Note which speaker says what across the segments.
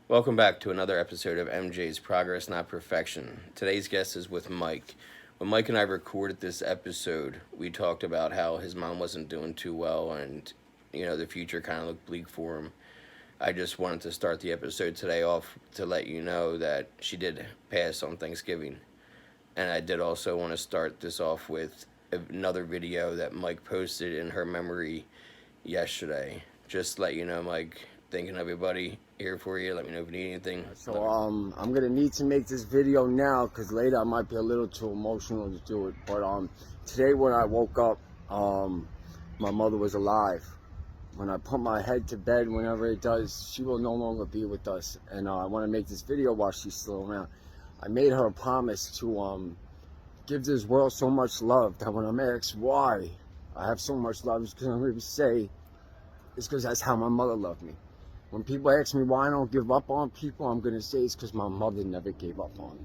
Speaker 1: Welcome back to another episode of MJ's Progress Not Perfection. Today's guest is with Mike. When Mike and I recorded this episode, we talked about how his mom wasn't doing too well and, the future kind of looked bleak for him. I just wanted to start the episode today off to let you know that she did pass on Thanksgiving. And I did also want to start this off with another video that Mike posted in her memory yesterday. Just to let you know, Mike, thinking of everybody here for you. Let me know if you need anything.
Speaker 2: So I'm gonna need to make this video now because later I might be a little too emotional to do it. But today when I woke up, my mother was alive. When I put my head to bed, whenever it does, she will no longer be with us. And I want to make this video while she's still around. I made her a promise to give this world so much love that when I'm asked why I have so much love, it's because I'm going to say it's because that's how my mother loved me. When people ask me why I don't give up on people, I'm going to say it's because my mother never gave up on me.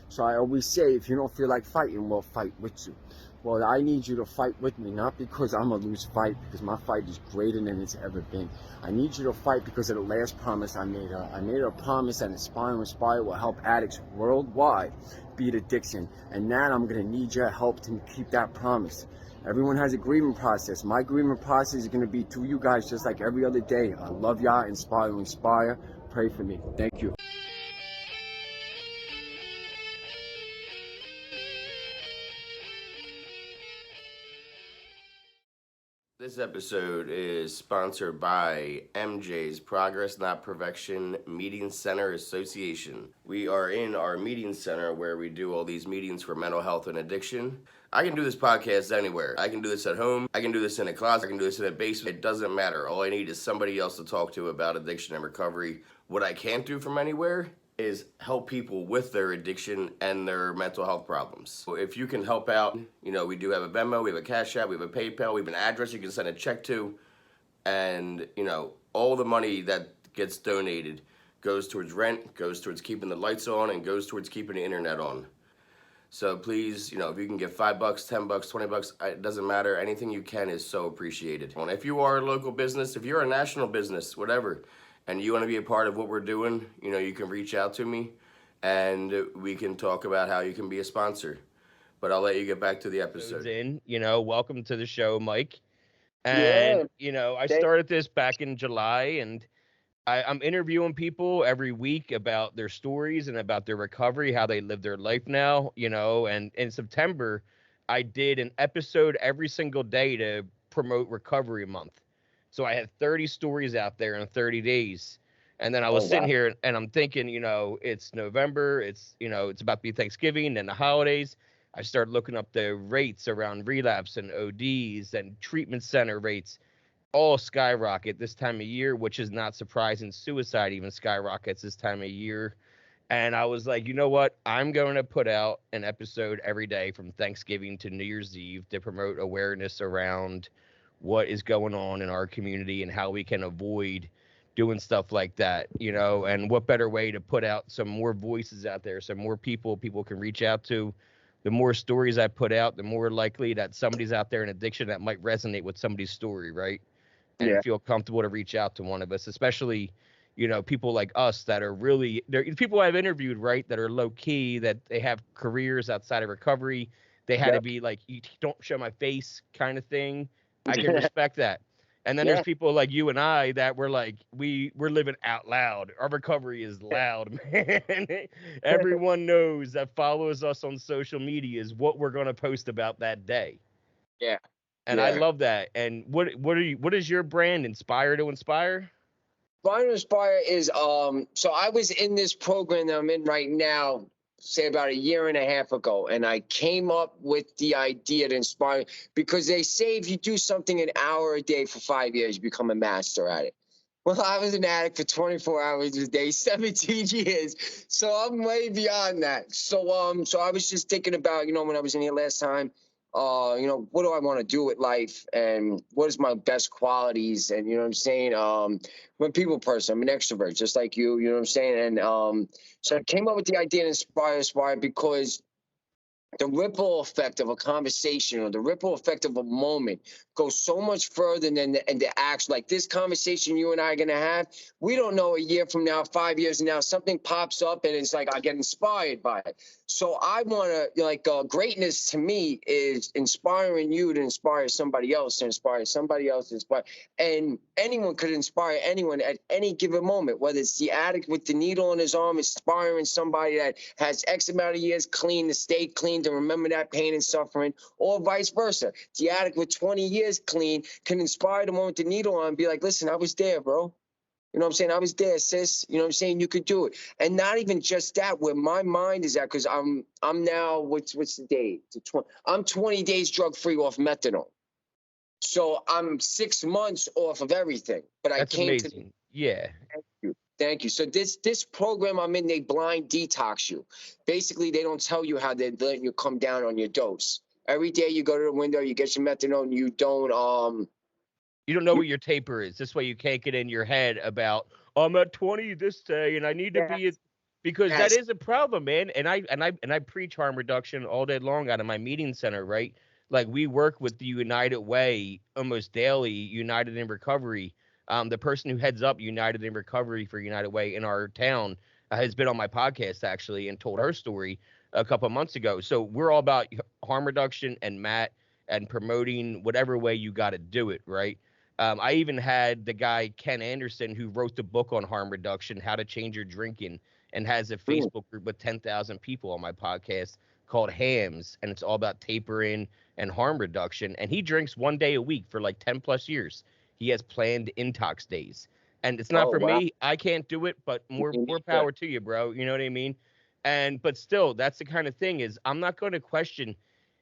Speaker 2: So I always say, if you don't feel like fighting, we'll fight with you. Well, I need you to fight with me, not because I'm going to lose fight, because my fight is greater than it's ever been. I need you to fight because of the last promise I made her. I made her a promise that Inspire2inspire will help addicts worldwide beat addiction. And now I'm going to need your help to keep that promise. Everyone has a grieving process. My grieving process is going to be through you guys just like every other day. I love y'all. Inspire2inspire. Pray for me. Thank you.
Speaker 1: This episode is sponsored by MJ's Progress Not Perfection Meeting Center Association. We are in our meeting center where we do all these meetings for mental health and addiction. I can do this podcast anywhere. I can do this at home. I can do this in a closet. I can do this in a basement. It doesn't matter. All I need is somebody else to talk to about addiction and recovery. What I can't do from anywhere is help people with their addiction and their mental health problems. So if you can help out, we do have a Venmo, we have a Cash App, we have a PayPal, we have an address you can send a check to, and all the money that gets donated goes towards rent, goes towards keeping the lights on, and goes towards keeping the internet on. So please, if you can give $5, $10, $20, it doesn't matter. Anything you can is so appreciated. And if you are a local business, if you're a national business, whatever, and you want to be a part of what we're doing, you can reach out to me and we can talk about how you can be a sponsor. But I'll let you get back to the episode. Welcome to the show, Mike. And, I started this back in July, and I'm interviewing people every week about their stories and about their recovery, how they live their life now, and in September, I did an episode every single day to promote Recovery Month. So I had 30 stories out there in 30 days. And then I was sitting here and I'm thinking, it's November, it's about to be Thanksgiving and the holidays. I started looking up the rates around relapse and ODs and treatment center rates all skyrocket this time of year, which is not surprising. Suicide even skyrockets this time of year. And I was like, you know what? I'm going to put out an episode every day from Thanksgiving to New Year's Eve to promote awareness around what is going on in our community and how we can avoid doing stuff like that, and what better way to put out some more voices out there, some more people can reach out to. The more stories I put out, the more likely that somebody's out there in addiction that might resonate with somebody's story, right? And feel comfortable to reach out to one of us, especially, people like us that are really, people I've interviewed, right, that are low key, that they have careers outside of recovery. They had to be like, you don't show my face kind of thing. I can respect that. And then there's people like you and I that we're like, we're living out loud. Our recovery is loud, man. Everyone knows that follows us on social media is what we're going to post about that day.
Speaker 2: Yeah.
Speaker 1: And I love that. And what is your brand, Inspire2inspire?
Speaker 2: Inspire2inspire is so I was in this program that I'm in right now, say about a year and a half ago, and I came up with the idea to inspire, because they say if you do something an hour a day for 5 years, you become a master at it. Well, I was an addict for 24 hours a day, 17 years. So I'm way beyond that. So I was just thinking about, when I was in here last time, what do I want to do with life, and what is my best qualities? And you know what I'm saying? I'm a people person. I'm an extrovert, just like you know what I'm saying? And so I came up with the idea to inspire because the ripple effect of a conversation or the ripple effect of a moment goes so much further than the action. Like this conversation you and I are going to have, we don't know a year from now, 5 years from now, something pops up and it's like I get inspired by it. So I want to, like, greatness to me is inspiring you to inspire somebody else, to inspire somebody else, to inspire. And anyone could inspire anyone at any given moment, whether it's the addict with the needle in his arm, inspiring somebody that has X amount of years clean to stay clean, to remember that pain and suffering, or vice versa. The addict with 20 years clean can inspire the one with the needle on and be like, listen, I was there, bro. You know what I'm saying? I was there, sis. You know what I'm saying? You could do it. And not even just that, where my mind is at, because I'm now, what's the date? I'm 20 days drug-free off methadone. So I'm 6 months off of everything. But
Speaker 3: That's amazing. Yeah.
Speaker 2: Thank you. Thank you. So this program I'm in, they blind detox you. Basically, they don't tell you how they're letting you come down on your dose. Every day you go to the window, you get your methadone, you don't
Speaker 3: know what your taper is. This way you can't get in your head about, I'm at 20 this day and I need to be at, because that is a problem, man. And I preach harm reduction all day long out of my meeting center, right? Like we work with the United Way almost daily, United in Recovery. The person who heads up United in Recovery for United Way in our town has been on my podcast actually and told her story a couple of months ago. So we're all about harm reduction and Matt and promoting whatever way you got to do it, right? I even had the guy, Ken Anderson, who wrote the book on harm reduction, How to Change Your Drinking, and has a Facebook group with 10,000 people on my podcast called Hams. And it's all about tapering and harm reduction. And he drinks 1 day a week for like 10 plus years. He has planned intox days. And it's not for me. I can't do it, but more power to you, bro. You know what I mean? But still, that's the kind of thing is I'm not going to question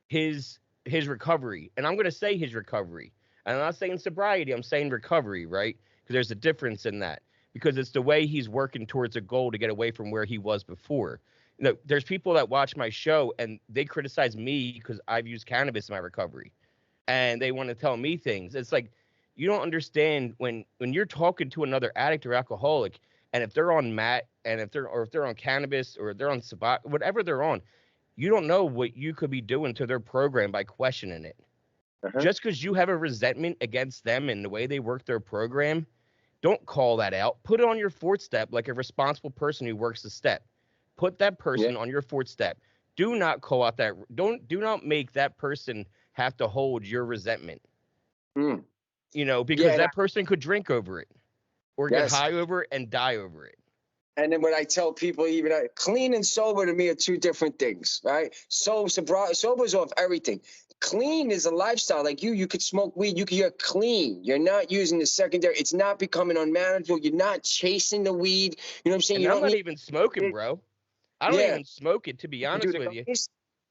Speaker 3: his recovery. And I'm going to say his recovery. And I'm not saying sobriety, I'm saying recovery, right? Because there's a difference in that. Because it's the way he's working towards a goal to get away from where he was before. You know, there's people that watch my show and they criticize me because I've used cannabis in my recovery. And they want to tell me things. It's like, you don't understand when you're talking to another addict or alcoholic, and if they're on mat, and if they're on cannabis, or they're on sabat, whatever they're on, you don't know what you could be doing to their program by questioning it. Just because you have a resentment against them and the way they work their program, don't call that out. Put it on your fourth step like a responsible person who works the step. Put that person on your fourth step. Do not call out that. Do not make that person have to hold your resentment. You know, because that person could drink over it or get high over it and die over it.
Speaker 2: And then when I tell people, even clean and sober to me are two different things, right? Sober's off everything. Clean is a lifestyle. Like you could smoke weed. You're clean. You're not using the secondary. It's not becoming unmanageable. You're not chasing the weed. You know what I'm saying?
Speaker 3: And I'm not even smoking, bro. I don't even smoke it, to be honest with you.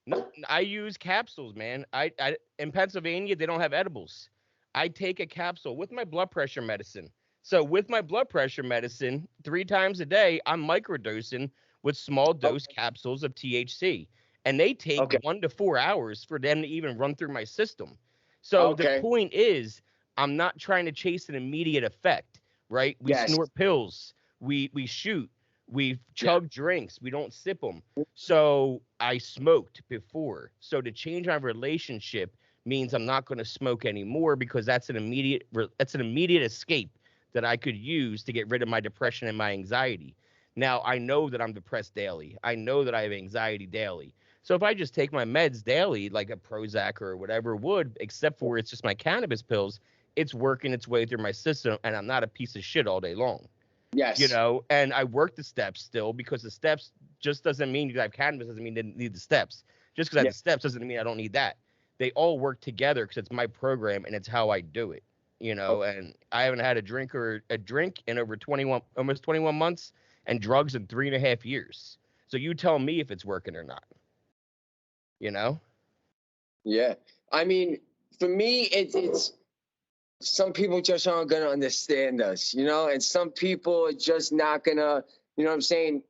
Speaker 3: No, I use capsules, man. I in Pennsylvania, they don't have edibles. I take a capsule with my blood pressure medicine. So with my blood pressure medicine, 3 times a day, I'm microdosing with small dose capsules of THC. And they take 1 to 4 hours for them to even run through my system. So the point is, I'm not trying to chase an immediate effect, right? We snort pills. We shoot. We chug drinks. We don't sip them. So I smoked before. So to change my relationship means I'm not going to smoke anymore, because that's an immediate escape that I could use to get rid of my depression and my anxiety. Now, I know that I'm depressed daily. I know that I have anxiety daily. So if I just take my meds daily, like a Prozac or whatever would, except for it's just my cannabis pills, it's working its way through my system, and I'm not a piece of shit all day long.
Speaker 2: Yes.
Speaker 3: You know, and I work the steps still, because the steps just doesn't mean because I have cannabis doesn't mean I need the steps. Just because I have the steps doesn't mean I don't need that. They all work together because it's my program and it's how I do it. You know, and I haven't had a drink in over almost 21 months, and drugs in 3.5 years. So you tell me if it's working or not. You know?
Speaker 2: Yeah. I mean, for me, it's some people just aren't going to understand us, you know, and some people are just not going to, you know what I'm saying?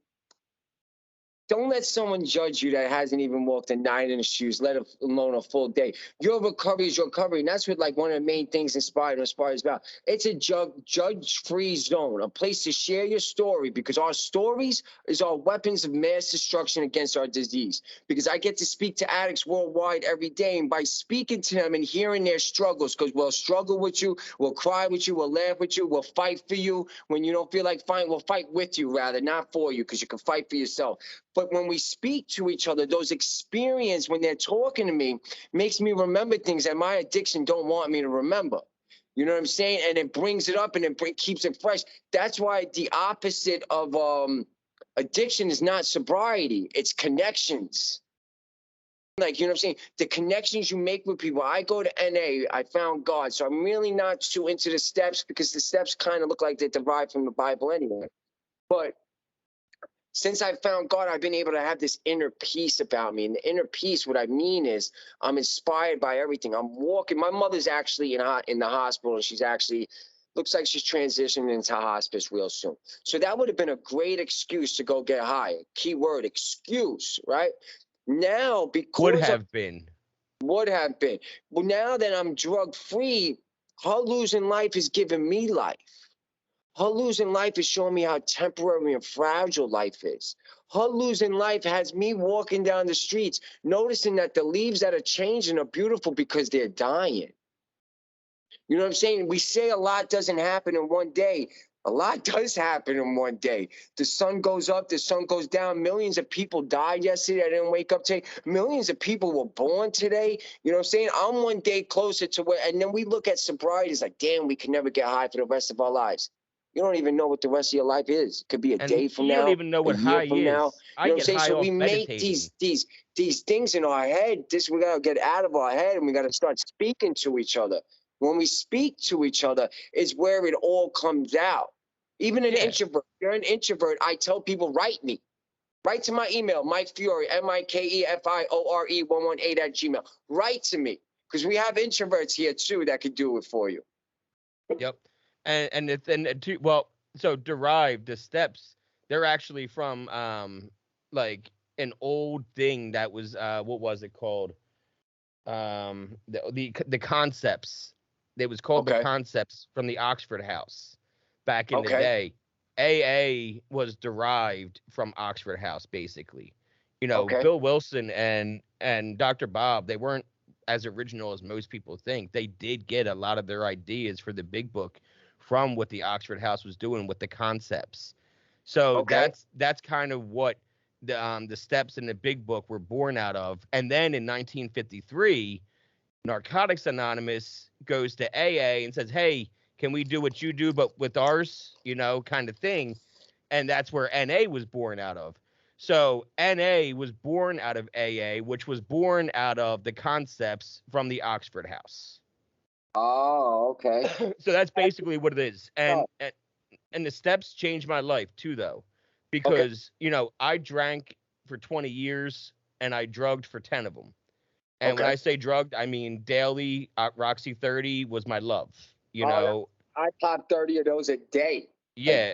Speaker 2: Don't let someone judge you that hasn't even walked a night in the shoes, let alone a full day. Your recovery is your recovery. And that's what, like, one of the main things Inspire to Inspire is about. It's a judge-free zone, a place to share your story, because our stories is our weapons of mass destruction against our disease. Because I get to speak to addicts worldwide every day, and by speaking to them and hearing their struggles, because we'll struggle with you, we'll cry with you, we'll laugh with you, we'll fight for you. When you don't feel like fighting, we'll fight with you, rather, not for you, because you can fight for yourself. But when we speak to each other, those experiences when they're talking to me makes me remember things that my addiction don't want me to remember. You know what I'm saying? And it brings it up and it keeps it fresh. That's why the opposite of addiction is not sobriety. It's connections. Like, you know what I'm saying? The connections you make with people. I go to NA. I found God. So I'm really not too into the steps, because the steps kind of look like they're derived from the Bible anyway. But since I found God, I've been able to have this inner peace about me. And the inner peace, what I mean is, I'm inspired by everything. I'm walking. My mother's actually in the hospital, and she's actually, looks like she's transitioning into hospice real soon. So that would have been a great excuse to go get high. Key word, excuse, right? Now, because
Speaker 3: Would have been.
Speaker 2: Well, now that I'm drug-free, her losing life is giving me life. Her losing life is showing me how temporary and fragile life is. Her losing life has me walking down the streets, noticing that the leaves that are changing are beautiful because they're dying. You know what I'm saying? We say a lot doesn't happen in one day. A lot does happen in one day. The sun goes up, the sun goes down. Millions of people died yesterday. I didn't wake up today. Millions of people were born today. You know what I'm saying? I'm one day closer to where, and then we look at sobriety as like, damn, we can never get high for the rest of our lives. You don't even know what the rest of your life is. It could be a day from now.
Speaker 3: You don't even know what high is.
Speaker 2: You know what I'm saying? So we make
Speaker 3: meditating.
Speaker 2: these things in our head. We gotta get out of our head, and we gotta start speaking to each other. When we speak to each other, is where it all comes out. Even an introvert. If you're an introvert, I tell people, write me. Write to my email, Mike Fiore, MikeFiore118@gmail. Write to me, because we have introverts here too that could do it for you.
Speaker 3: Yep. So derived, the steps, they're actually from like an old thing that was what was it called? The concepts. It was called the concepts from the Oxford House back in the day. AA was derived from Oxford House, basically. You know, Bill Wilson and Dr. Bob, they weren't as original as most people think. They did get a lot of their ideas for the big book from what the Oxford House was doing with the concepts. So that's kind of what the steps in the big book were born out of. And then in 1953, Narcotics Anonymous goes to AA and says, hey, can we do what you do, but with ours, you know, kind of thing. And that's where NA was born out of. So NA was born out of AA, which was born out of the concepts from the Oxford House.
Speaker 2: Oh, okay.
Speaker 3: So that's basically what it is. And the steps changed my life too, though, because, you know, I drank for 20 years and I drugged for 10 of them. And when I say drugged, I mean daily. Roxy 30 was my love. You know,
Speaker 2: I pop 30 of those a day.
Speaker 3: Yeah.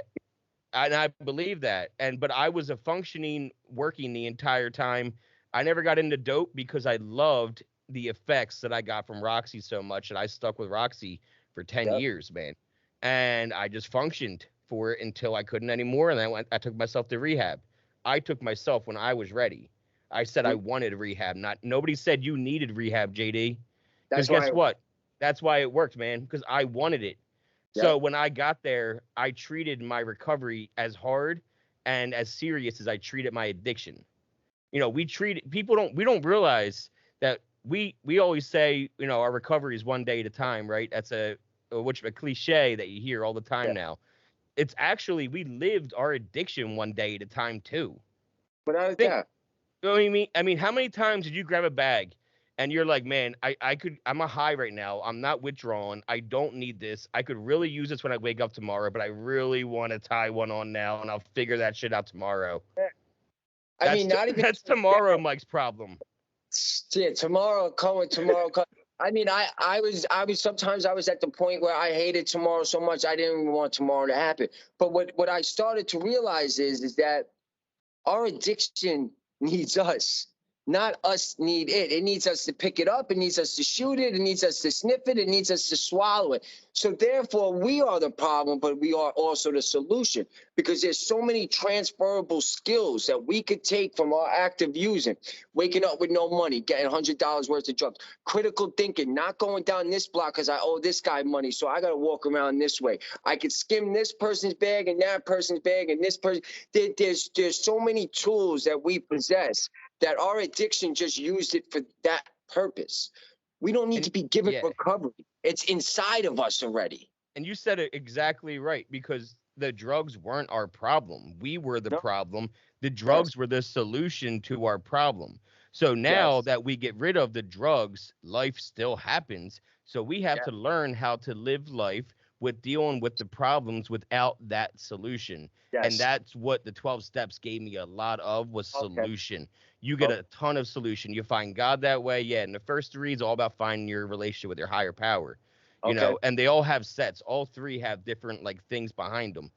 Speaker 3: And I believe that. But I was a functioning, working the entire time. I never got into dope because I loved the effects that I got from Roxy so much. And I stuck with Roxy for 10 years, man. And I just functioned for it until I couldn't anymore. And I took myself to rehab. I took myself when I was ready. I said I wanted rehab. Nobody said you needed rehab, JD. Because guess what? That's why it worked, man. Because I wanted it. So when I got there, I treated my recovery as hard and as serious as I treated my addiction. You know, we don't realize that we always say, you know, our recovery is one day at a time, right? That's a cliche that you hear all the time now. It's actually, we lived our addiction one day at a time too.
Speaker 2: Without a doubt.
Speaker 3: I mean, how many times did you grab a bag and you're like, man, I'm a high right now. I'm not withdrawing. I don't need this. I could really use this when I wake up tomorrow, but I really want to tie one on now, and I'll figure that shit out tomorrow. That's tomorrow, Mike's problem.
Speaker 2: Yeah, tomorrow. I mean, I was sometimes I was at the point where I hated tomorrow so much I didn't even want tomorrow to happen. But what I started to realize is that Our addiction needs us, not us need it. It needs us to pick it up. It needs us to shoot it. It needs us to sniff it. It needs us to swallow it. So therefore, we are the problem, but we are also the solution, because there's so many transferable skills that we could take from our act of using. Waking up with no money, getting $100 worth of drugs, critical thinking, not going down this block because I owe this guy money, so I got to walk around this way. I could skim this person's bag and that person's bag and this person. There's so many tools that we possess that our addiction just used it for that purpose. We don't need to be given recovery. It's inside of us already.
Speaker 3: And you said it exactly right, because the drugs weren't our problem. We were the problem. The drugs were the solution to our problem. So now that we get rid of the drugs, life still happens. So we have to learn how to live life with dealing with the problems without that solution. And that's what the 12 steps gave me a lot of, was solution. You get a ton of solution. You find God that way. Yeah. And the first 3 is all about finding your relationship with your higher power, you know, and they all have sets. All 3 have different like things behind them.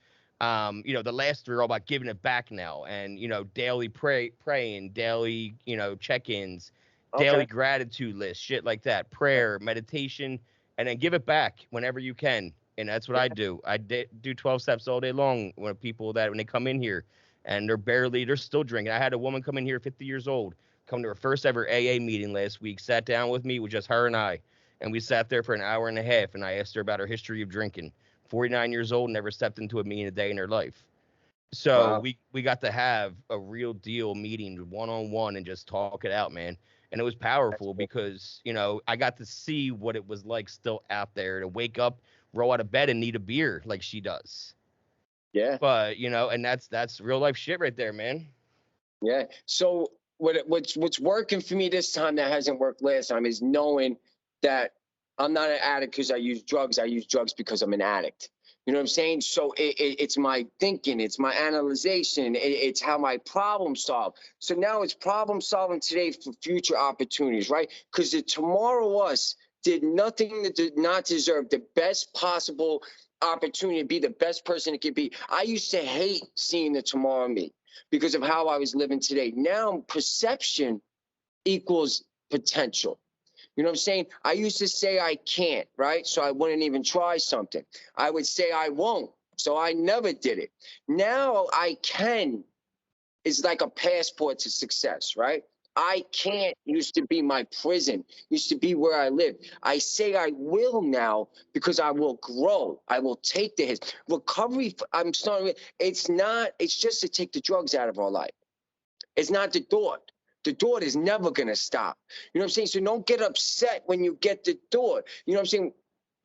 Speaker 3: You know, the last 3 are all about giving it back now, and, you know, daily praying, daily, you know, check-ins, daily gratitude list, shit like that, prayer, meditation, and then give it back whenever you can. And that's what I do. I do 12 steps all day long when they come in here and they're still drinking. I had a woman come in here, 50 years old, come to her first ever AA meeting last week, sat down with me with just her and I. And we sat there for an hour and a half, and I asked her about her history of drinking. 49 years old, never stepped into a meeting a day in her life. So we got to have a real deal meeting one-on-one and just talk it out, man. And it was powerful because, you know, I got to see what it was like still out there to wake up, roll out of bed and need a beer like she does.
Speaker 2: Yeah.
Speaker 3: But, you know, and that's real life shit right there, man.
Speaker 2: Yeah. So what's working for me this time that hasn't worked last time is knowing that I'm not an addict because I use drugs. I use drugs because I'm an addict. You know what I'm saying? So it's my thinking, it's my analyzation, it's how my problem solve. So now it's problem solving today for future opportunities, right? Because the tomorrow us did nothing that did not deserve the best possible opportunity to be the best person it could be. I used to hate seeing the tomorrow me because of how I was living today. Now perception equals potential. You know what I'm saying? I used to say I can't, right? So I wouldn't even try something. I would say I won't. So I never did it. Now I can is like a passport to success, right? I can't used to be my prison, used to be where I live. I say I will now because I will grow. I will take the hits. Recovery, I'm starting with, it's just to take the drugs out of our life. It's not the thought. The thought is never going to stop. You know what I'm saying? So don't get upset when you get the thought. You know what I'm saying?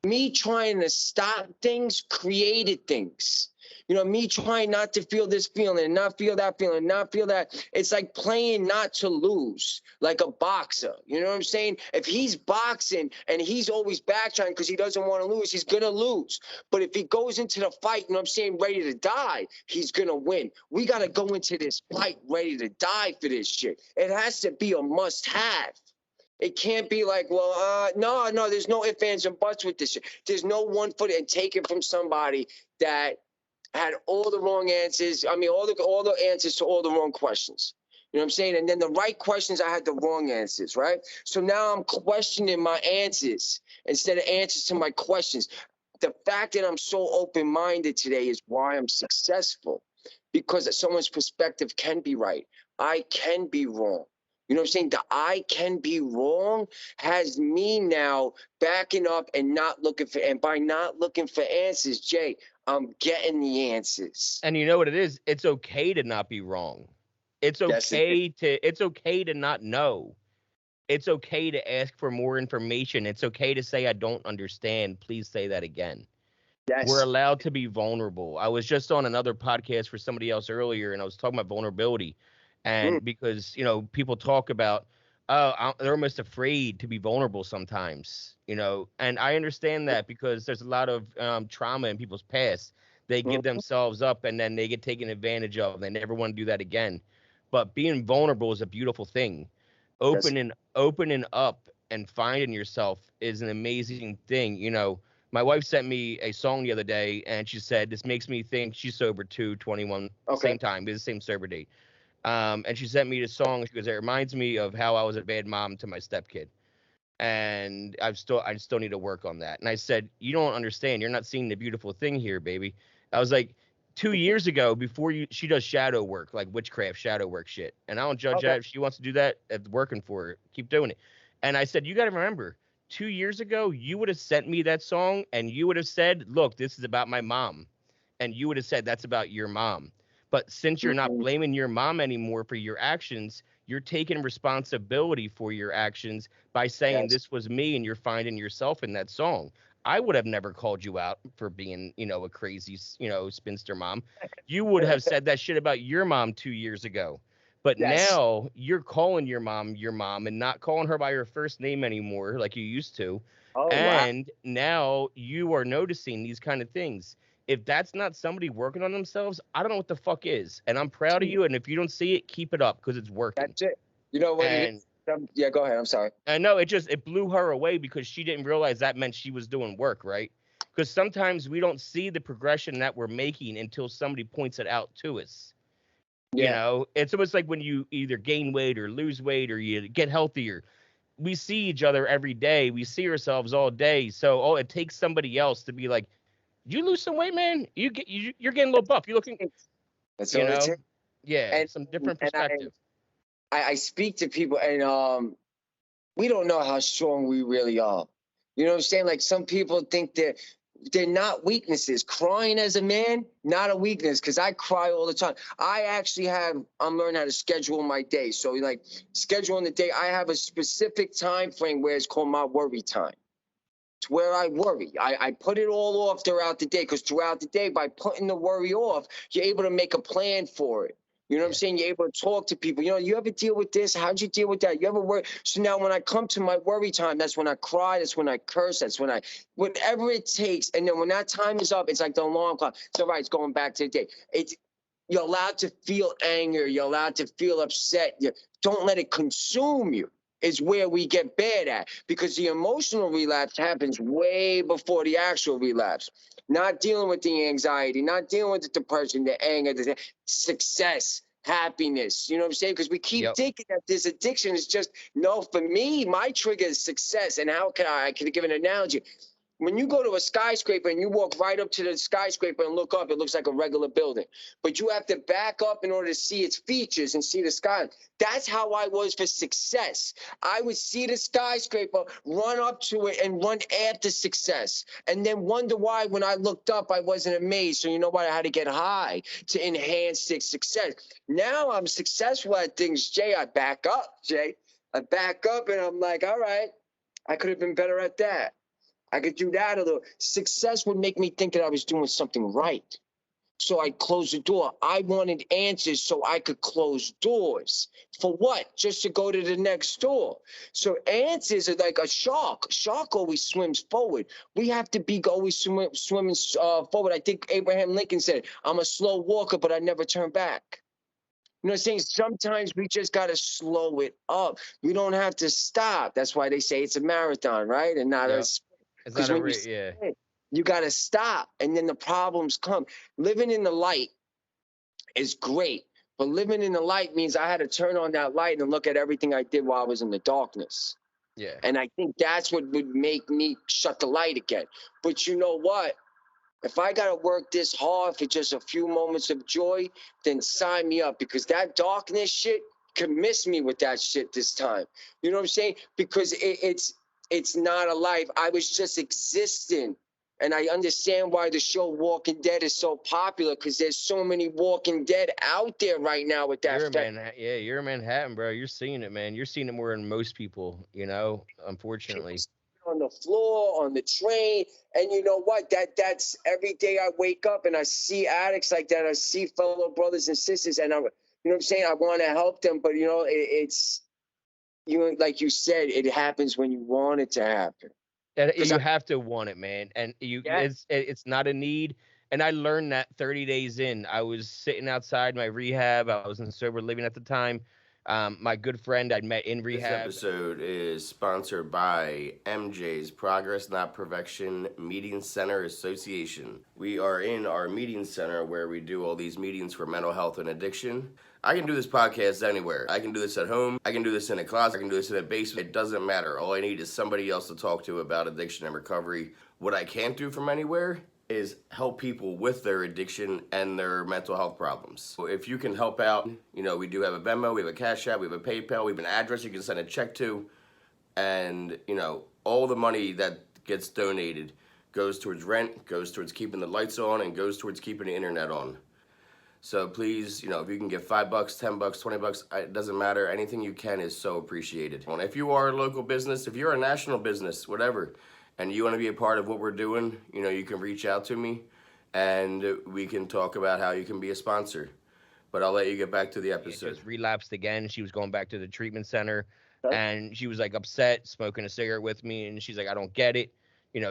Speaker 2: Me trying to stop things created things. You know, me trying not to feel this feeling, not feel that feeling, not feel that. It's like playing not to lose, like a boxer. You know what I'm saying? If he's boxing and he's always backtracking because he doesn't want to lose, he's going to lose. But if he goes into the fight, you know what I'm saying, ready to die, he's going to win. We got to go into this fight ready to die for this shit. It has to be a must-have. It can't be like, well, no, there's no ifs, ands, and buts with this shit. There's no 1 foot and take it from somebody that had all the wrong answers. I mean, all the answers to all the wrong questions. You know what I'm saying? And then the right questions, I had the wrong answers, right? So now I'm questioning my answers instead of answers to my questions. The fact that I'm so open-minded today is why I'm successful, because someone's perspective can be right. I can be wrong. You know what I'm saying? The I can be wrong has me now backing up and not looking for, and by not looking for answers, Jay, I'm getting the answers.
Speaker 3: And you know what it is? It's okay to not be wrong. It's okay to not know. It's okay to ask for more information. It's okay to say I don't understand. Please say that again.
Speaker 2: Yes.
Speaker 3: We're allowed to be vulnerable. I was just on another podcast for somebody else earlier, and I was talking about vulnerability. And because, you know, people talk about, they're almost afraid to be vulnerable sometimes, you know, and I understand that because there's a lot of trauma in people's past. They give themselves up and then they get taken advantage of. They never want to do that again. But being vulnerable is a beautiful thing. Opening up and finding yourself is an amazing thing. You know, my wife sent me a song the other day and she said, this makes me think she's sober too, 21, same time, it's the same sober date. And she sent me the song. She goes, it reminds me of how I was a bad mom to my stepkid. And I still need to work on that. And I said, you don't understand. You're not seeing the beautiful thing here, baby. I was like, 2 years ago, she does shadow work, like witchcraft shadow work shit. And I don't judge
Speaker 4: Okay.
Speaker 3: that. If she wants to do that, it's working for her. Keep doing it. And I said, you got to remember, 2 years ago, you would have sent me that song and you would have said, look, this is about my mom. And you would have said, that's about your mom. But since you're not
Speaker 4: Mhm.
Speaker 3: blaming your mom anymore for your actions, you're taking responsibility for your actions by saying
Speaker 4: Yes.
Speaker 3: this was me and you're finding yourself in that song. I would have never called you out for being, a crazy, spinster mom. You would have said that shit about your mom 2 years ago. But
Speaker 4: Yes.
Speaker 3: now you're calling your mom and not calling her by her first name anymore like you used to.
Speaker 4: Oh wow.
Speaker 3: And now you are noticing these kind of things. If that's not somebody working on themselves, I don't know what the fuck is. And I'm proud of you. And if you don't see it, keep it up because it's working.
Speaker 4: That's it. You know what it
Speaker 3: And
Speaker 4: is? Yeah, go ahead. I'm sorry.
Speaker 3: I know it blew her away because she didn't realize that meant she was doing work, right? Because sometimes we don't see the progression that we're making until somebody points it out to us.
Speaker 4: Yeah.
Speaker 3: It's almost like when you either gain weight or lose weight or you get healthier. We see each other every day. We see ourselves all day. So it takes somebody else to be like, you lose some weight, man. You're getting a little buff. You're looking,
Speaker 4: That's
Speaker 3: you
Speaker 4: all it
Speaker 3: know,
Speaker 4: takes.
Speaker 3: yeah,
Speaker 4: And
Speaker 3: some different
Speaker 4: and
Speaker 3: perspective.
Speaker 4: I speak to people, and we don't know how strong we really are. You know what I'm saying? Like some people think they're not weaknesses. Crying as a man, not a weakness, because I cry all the time. I'm learning how to schedule my day. So like scheduling the day, I have a specific time frame where it's called my worry time. It's where I worry. I put it all off throughout the day, because throughout the day, by putting the worry off, you're able to make a plan for it. You know what I'm
Speaker 3: Yeah.
Speaker 4: saying? You're able to talk to people. You ever deal with this? How'd you deal with that? You ever worry? So now when I come to my worry time, that's when I cry. That's when I curse. That's when whatever it takes. And then when that time is up, it's like the alarm clock. It's all right. It's going back to the day. You're allowed to feel anger. You're allowed to feel upset. Don't let it consume you. Is where we get bad at, because the emotional relapse happens way before the actual relapse. Not dealing with the anxiety, not dealing with the depression, the anger, the success, happiness. You know what I'm saying? Because we keep
Speaker 3: Yep.
Speaker 4: thinking that this addiction is just, no, for me, my trigger is success. And how can I could give an analogy. When you go to a skyscraper and you walk right up to the skyscraper and look up, it looks like a regular building. But you have to back up in order to see its features and see the sky. That's how I was for success. I would see the skyscraper, run up to it, and run after success. And then wonder why when I looked up, I wasn't amazed. So you know what? I had to get high to enhance its success. Now I'm successful at things, Jay. I back up, Jay. I back up and I'm like, all right, I could have been better at that. I could do that a little. Success would make me think that I was doing something right. So I closed the door. I wanted answers so I could close doors. For what? Just to go to the next door. So answers are like a shark. Shark always swims forward. We have to be always swimming forward. I think Abraham Lincoln said, I'm a slow walker, but I never turn back. You know what I'm saying? Sometimes we just got to slow it up. We don't have to stop. That's why they say it's a marathon, right? And not a
Speaker 3: Yep. It's
Speaker 4: because
Speaker 3: not a
Speaker 4: when you
Speaker 3: yeah.
Speaker 4: sprint, you got to stop, and then the problems come. Living in the light is great, but living in the light means I had to turn on that light and look at everything I did while I was in the darkness.
Speaker 3: Yeah.
Speaker 4: And I think that's what would make me shut the light again. But you know what? If I got to work this hard for just a few moments of joy, then sign me up, because that darkness shit can miss me with that shit this time. You know what I'm saying? Because it's not a life. I was just existing. And I understand why the show Walking Dead is so popular, because there's so many Walking Dead out there right now with that
Speaker 3: You're in Manhattan, bro. You're seeing it, man. You're seeing it more than most people,
Speaker 4: people
Speaker 3: unfortunately.
Speaker 4: on the floor, on the train. And you know what? That's every day I wake up and I see addicts like that. I see fellow brothers and sisters, and you know what I'm saying? I want to help them, but it's like you said, it happens when you want it to happen.
Speaker 3: And
Speaker 4: Because
Speaker 3: you have to want it, man. And
Speaker 4: yeah,
Speaker 3: it's not a need. And I learned that 30 days in. I was sitting outside my rehab. I was in sober living at the time. My good friend I met in
Speaker 1: This
Speaker 3: rehab.
Speaker 1: episode is sponsored by MJ's Progress Not Perfection Meeting Center Association. We are in our meeting center where we do all these meetings for mental health and addiction. I can do this podcast anywhere. I can do this at home. I can do this in a closet. I can do this in a basement. It doesn't matter. All I need is somebody else to talk to about addiction and recovery. What I can't do from anywhere is help people with their addiction and their mental health problems. So if you can help out, we do have a Venmo, we have a Cash App, we have a PayPal, we have an address you can send a check to, and all the money that gets donated goes towards rent, goes towards keeping the lights on, and goes towards keeping the internet on. So please, if you can give $5, $10, $20, it doesn't matter. Anything you can is so appreciated. And if you are a local business, if you're a national business, whatever, and you want to be a part of what we're doing, you can reach out to me and we can talk about how you can be a sponsor. But I'll let you get back to the episode.
Speaker 3: She just relapsed again. She was going back to the treatment center and she was like upset, smoking a cigarette with me. And she's like, I don't get it.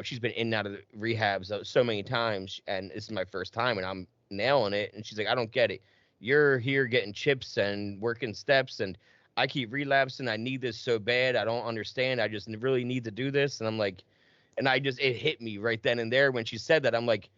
Speaker 3: She's been in and out of the rehabs so many times. And this is my first time and I'm nailing it. And she's like, I don't get it. You're here getting chips and working steps and I keep relapsing. I need this so bad. I don't understand. I just really need to do this. And I'm like, it hit me right then and there when she said that. I'm like,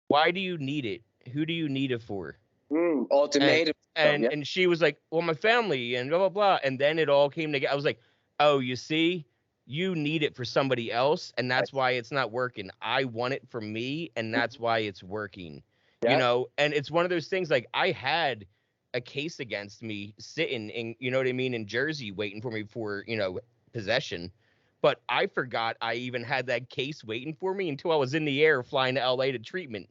Speaker 3: why do you need it? Who do you need it for?
Speaker 4: Ultimatum.
Speaker 3: And she was like, well, my family and blah, blah, blah. And then it all came together. I was like, oh, you see, you need it for somebody else. And that's why it's not working. I want it for me. And that's why it's working, and it's one of those things like I had a case against me sitting in, in Jersey waiting for me for, possession. But I forgot I even had that case waiting for me until I was in the air flying to LA to treatment.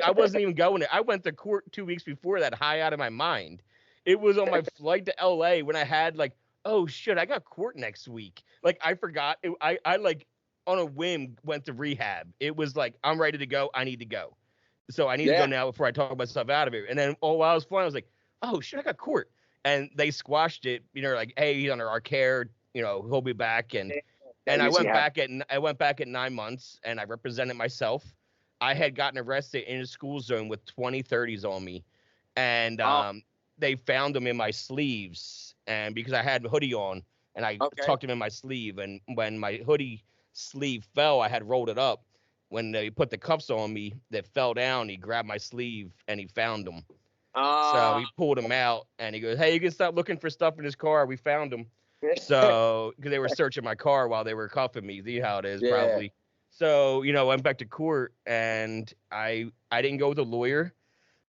Speaker 3: I wasn't even going there. I went to court 2 weeks before that, high out of my mind. It was on my flight to LA when I had like, oh shit, I got court next week. Like I forgot. I like on a whim went to rehab. It was like, I'm ready to go. I need to go. So I need to go now before I talk myself out of it. And then while I was flying, I was like, oh shit, I got court. And they squashed it. Like, hey, he's under our care. He'll be back. And I went back at 9 months and I represented myself. I had gotten arrested in a school zone with 20 30s on me. And they found them in my sleeves. And because I had a hoodie on and I tucked them in my sleeve. And when my hoodie sleeve fell, I had rolled it up. When they put the cuffs on me that fell down, he grabbed my sleeve and he found them. So he pulled them out and he goes, hey, you can stop looking for stuff in his car. We found them. So, because they were searching my car while they were cuffing me. See how it is, probably. So, I went back to court and I didn't go with a lawyer.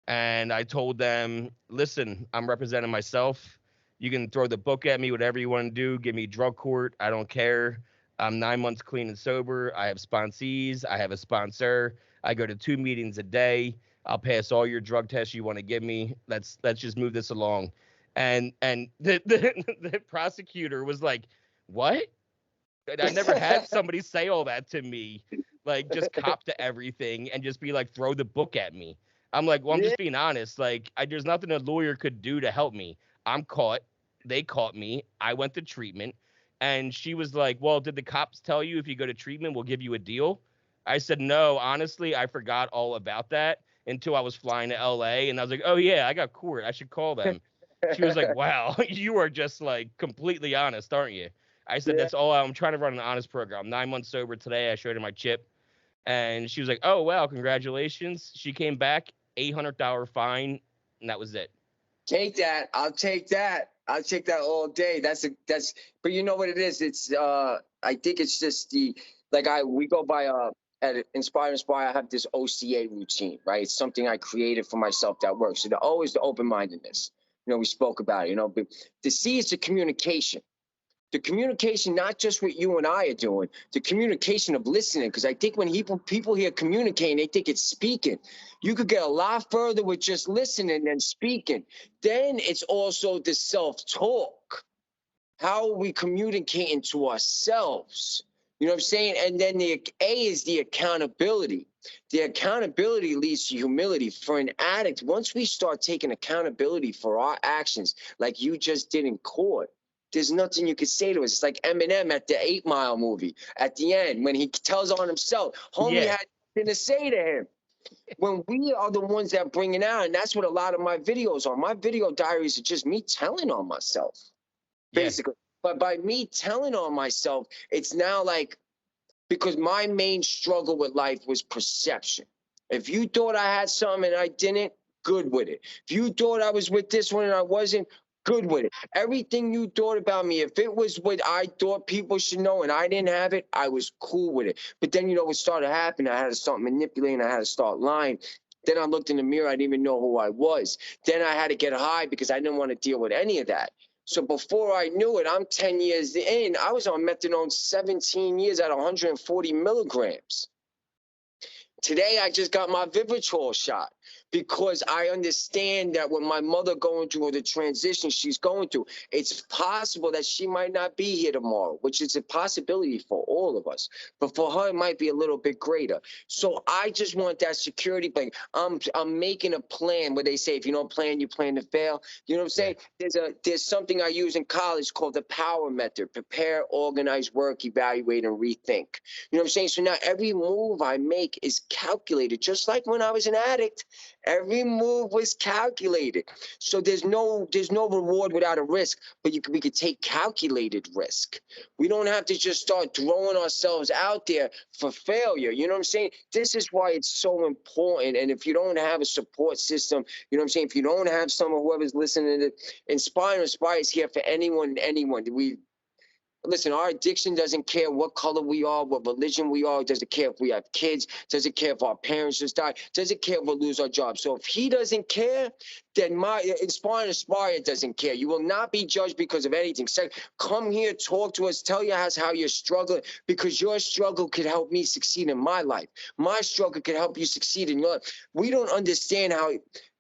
Speaker 3: And I told them, listen, I'm representing myself. You can throw the book at me, whatever you want to do. Give me drug court. I don't care. I'm 9 months clean and sober. I have sponsees. I have a sponsor. I go to 2 meetings a day. I'll pass all your drug tests you want to give me. Let's just move this along. And the prosecutor was like, what? I never had somebody say all that to me. Like, just cop to everything and just be like, throw the book at me. I'm like, well, I'm just being honest. Like, there's nothing a lawyer could do to help me. I'm caught. They caught me. I went to treatment. And she was like, well, did the cops tell you if you go to treatment, we'll give you a deal? I said, no, honestly, I forgot all about that until I was flying to LA. And I was like, oh, yeah, I got court. I should call them. She was like, wow, you are just like completely honest, aren't you? I said, that's all. I'm trying to run an honest program. 9 months sober today. I showed her my chip. And she was like, oh, wow, congratulations. She came back, $800 fine. And that was it.
Speaker 4: Take that. I'll take that. I'll take that all day. But you know what it is? It's, I think it's just we go by, at inspire2inspire, I have this OCA routine, right? It's something I created for myself that works. So always the open-mindedness. We spoke about it, but the C is the communication. The communication, not just what you and I are doing, the communication of listening. Because I think when people hear communicating, they think it's speaking. You could get a lot further with just listening than speaking. Then it's also the self-talk. How are we communicating to ourselves? You know what I'm saying? And then the A is the accountability. The accountability leads to humility. For an addict, once we start taking accountability for our actions, like you just did in court, there's nothing you could say to us. It's like Eminem at the 8 Mile movie. At the end, when he tells on himself, homie had nothing to say to him. When we are the ones that bring it out, and that's what a lot of my videos are. My video diaries are just me telling on myself,
Speaker 3: Yeah.
Speaker 4: basically. But by me telling on myself, it's now like, because my main struggle with life was perception. If you thought I had something and I didn't, good with it. If you thought I was with this one and I wasn't, good with it. Everything you thought about me, if it was what I thought people should know and I didn't have it, I was cool with it. But then, you know, what started happening, I had to start manipulating, I had to start lying. Then I looked in the mirror, I didn't even know who I was. Then I had to get high because I didn't want to deal with any of that. So before I knew it, I'm 10 years in. I was on methadone 17 years at 140 milligrams. Today, I just got my Vivitrol shot because I understand that with my mother going through, or the transition she's going through, it's possible that she might not be here tomorrow, which is a possibility for all of us. But for her, it might be a little bit greater. So I just want that security blanket. I'm making a plan where they say, if you don't plan, you plan to fail. You know what I'm saying? There's something I use in college called the POWER method: prepare, organize, work, evaluate, and rethink. You know what I'm saying? So now every move I make is calculated, just like when I was an addict. Every move was calculated. So there's no reward without a risk, but we could take calculated risk. We don't have to just start throwing ourselves out there for failure. You know what I'm saying? This is why it's so important. And if you don't have a support system, you know what I'm saying? If you don't have someone, whoever's listening to Inspire is here for anyone and anyone. Listen, our addiction doesn't care what color we are, what religion we are. It doesn't care if we have kids. It doesn't care if our parents just die. It doesn't care if we lose our job. So if he doesn't care, then my Inspire doesn't care. You will not be judged because of anything. So come here, talk to us, tell us how you're struggling, because your struggle could help me succeed in my life. My struggle could help you succeed in your life. We don't understand how.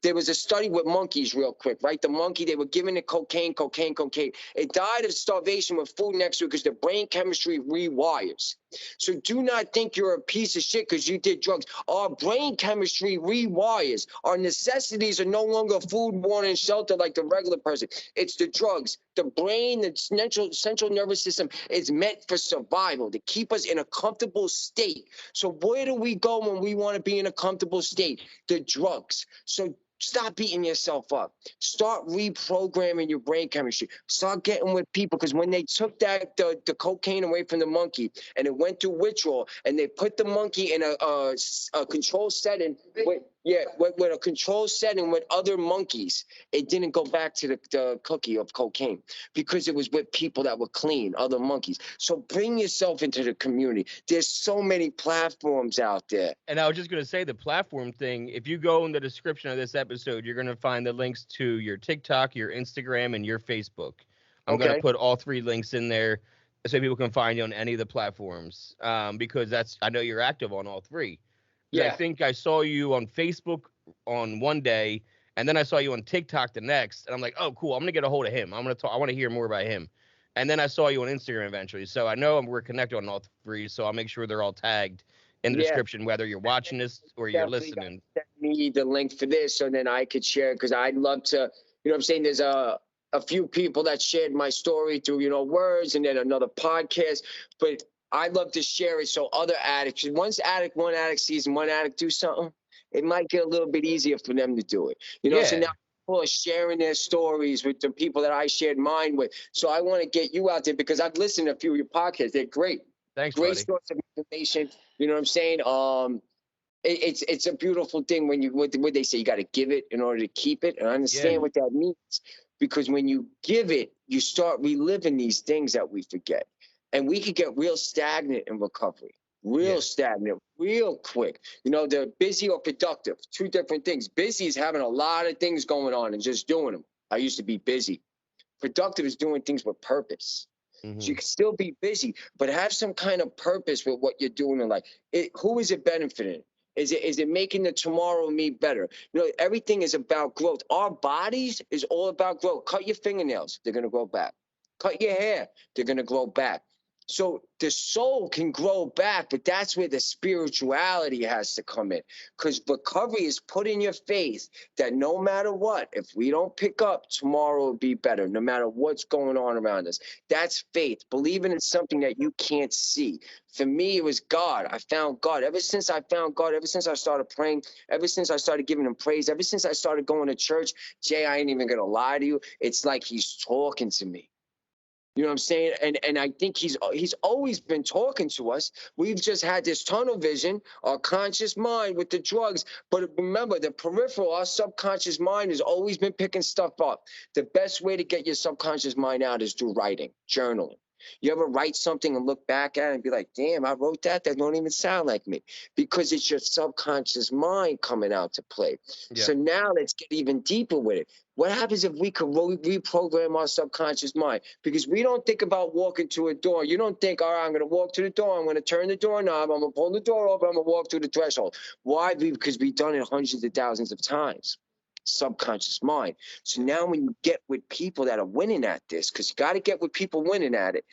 Speaker 4: There was a study with monkeys, real quick, right? The monkey, they were giving it cocaine. It died of starvation with food next to it because the brain chemistry rewires. So do not think you're a piece of shit because you did drugs. Our brain chemistry rewires. Our necessities are no longer food, water, and shelter like the regular person. It's the drugs. The brain, the central nervous system is meant for survival, to keep us in a comfortable state. So where do we go when we want to be in a comfortable state? The drugs. So stop beating yourself up. Start reprogramming your brain chemistry. Start getting with people, because when they took the cocaine away from the monkey and it went through withdrawal, and they put the monkey in a control setting with a control setting with other monkeys, it didn't go back to the cookie of cocaine because it was with people that were clean, other monkeys. So bring yourself into the community. There's so many platforms out there.
Speaker 3: And I was just going to say the platform thing. If you go in the description of this episode, you're going to find the links to your TikTok, your Instagram, and your Facebook. I'm going to put all 3 links in there so people can find you on any of the platforms, because I know you're active on all 3. Yeah. I think I saw you on Facebook on one day, and then I saw you on TikTok the next, and I'm like, oh, cool. I'm going to get a hold of him. I want to hear more about him. And then I saw you on Instagram eventually. So I know we're connected on all 3, so I'll make sure they're all tagged in the description, whether you're watching this or you're listening.
Speaker 4: Send me the link for this, so then I could share, because I'd love to, you know what I'm saying? There's a few people that shared my story through, words, and then another podcast, but I'd love to share it so other addicts, one addict sees one addict do something, it might get a little bit easier for them to do it. So now people are sharing their stories with the people that I shared mine with. So I want to get you out there, because I've listened to a few of your podcasts. They're great.
Speaker 3: Thanks,
Speaker 4: great
Speaker 3: buddy.
Speaker 4: Source of information. You know what I'm saying? It's a beautiful thing when what they say, you got to give it in order to keep it. And I understand what that means, because when you give it, you start reliving these things that we forget. And we could get real stagnant in recovery, stagnant, real quick. They're busy or productive, 2 different things. Busy is having a lot of things going on and just doing them. I used to be busy. Productive is doing things with purpose. Mm-hmm. So you can still be busy, but have some kind of purpose with what you're doing in life. Who is it benefiting? Is it making the tomorrow me better? Everything is about growth. Our bodies is all about growth. Cut your fingernails, they're going to grow back. Cut your hair, they're going to grow back. So the soul can grow back, but that's where the spirituality has to come in. Because recovery is putting your faith that no matter what, if we don't pick up, tomorrow will be better, no matter what's going on around us. That's faith, believing in something that you can't see. For me, it was God. I found God. Ever since I found God, ever since I started praying, ever since I started giving him praise, ever since I started going to church, Jay, I ain't even going to lie to you. It's like he's talking to me. You know what I'm saying? And I think he's always been talking to us. We've just had this tunnel vision, our conscious mind with the drugs. But remember, the peripheral, our subconscious mind has always been picking stuff up. The best way to get your subconscious mind out is through writing, journaling. You ever write something and look back at it and be like, damn, I wrote that? That don't even sound like me. Because it's your subconscious mind coming out to play.
Speaker 3: Yeah.
Speaker 4: So now let's get even deeper with it. What happens if we could reprogram our subconscious mind? Because we don't think about walking to a door. You don't think, all right, I'm going to walk to the door. I'm going to turn the doorknob. I'm going to pull the door open. I'm going to walk through the threshold. Why? Because we've done it hundreds of thousands of times. Subconscious mind. So now when you get with people that are winning at this, because you got to get with people winning at it,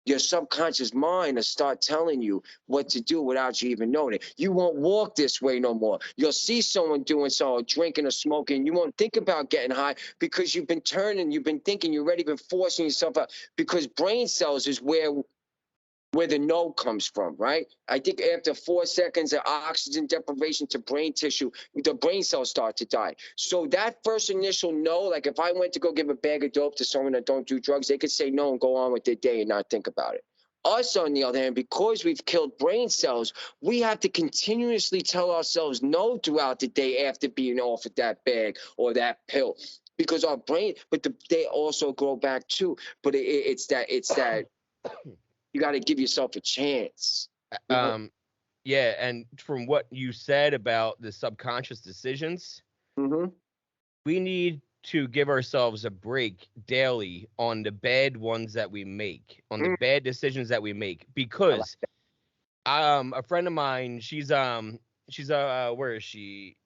Speaker 4: your subconscious mind will start telling you what to do without you even knowing it. You won't walk this way no more. You'll see someone doing so, drinking or smoking. You won't think about getting high because you've been thinking, you've already been forcing yourself out. Because brain cells is where the no comes from, right? I think after 4 seconds of oxygen deprivation to brain tissue, the brain cells start to die. So that first initial no, like if I went to go give a bag of dope to someone that don't do drugs, they could say no and go on with their day and not think about it. Us, on the other hand, because we've killed brain cells, we have to continuously tell ourselves no throughout the day after being offered that bag or that pill. Because our brain, but they also grow back too. But it's that you got to give yourself a chance.
Speaker 3: Yeah, and from what you said about the subconscious decisions, we need to give ourselves a break daily on the bad ones that we make, on the bad decisions that we make, because a friend of mine, she's where is she?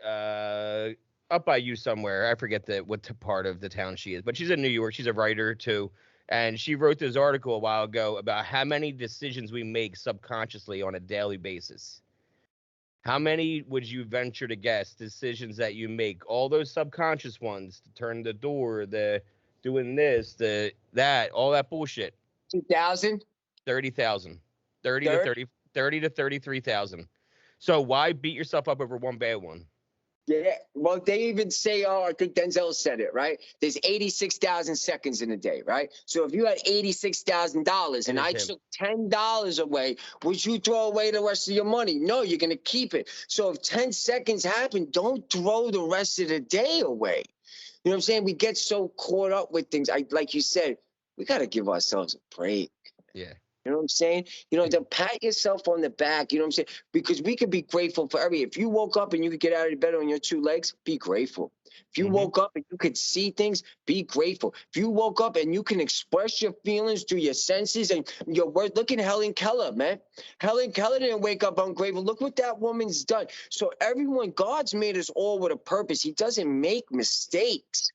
Speaker 3: Up by you somewhere. I forget what part of the town she is, but she's in New York. She's a writer too. And she wrote this article a while ago about how many decisions we make subconsciously on a daily basis. How many would you venture to guess decisions that you make? All those subconscious ones, to turn the door, the doing this, that, all that bullshit.
Speaker 4: 2,000?
Speaker 3: 30,000. 30 to 33,000. So why beat yourself up over one bad one?
Speaker 4: Yeah, well, they even say, I think Denzel said it, right? There's 86,000 seconds in a day, right? So if you had $86,000 and I took $10 away, would you throw away the rest of your money? No, you're going to keep it. So if 10 seconds happen, don't throw the rest of the day away. You know what I'm saying? We get so caught up with things. Like you said, we got to give ourselves a break.
Speaker 3: Yeah.
Speaker 4: You know what I'm saying? To pat yourself on the back, you know what I'm saying? Because we could be grateful for if you woke up and you could get out of bed on your 2 legs, be grateful. If you woke up and you could see things, be grateful. If you woke up and you can express your feelings through your senses and your words, look at Helen Keller, man. Helen Keller didn't wake up ungrateful. Look what that woman's done. So God's made us all with a purpose. He doesn't make mistakes.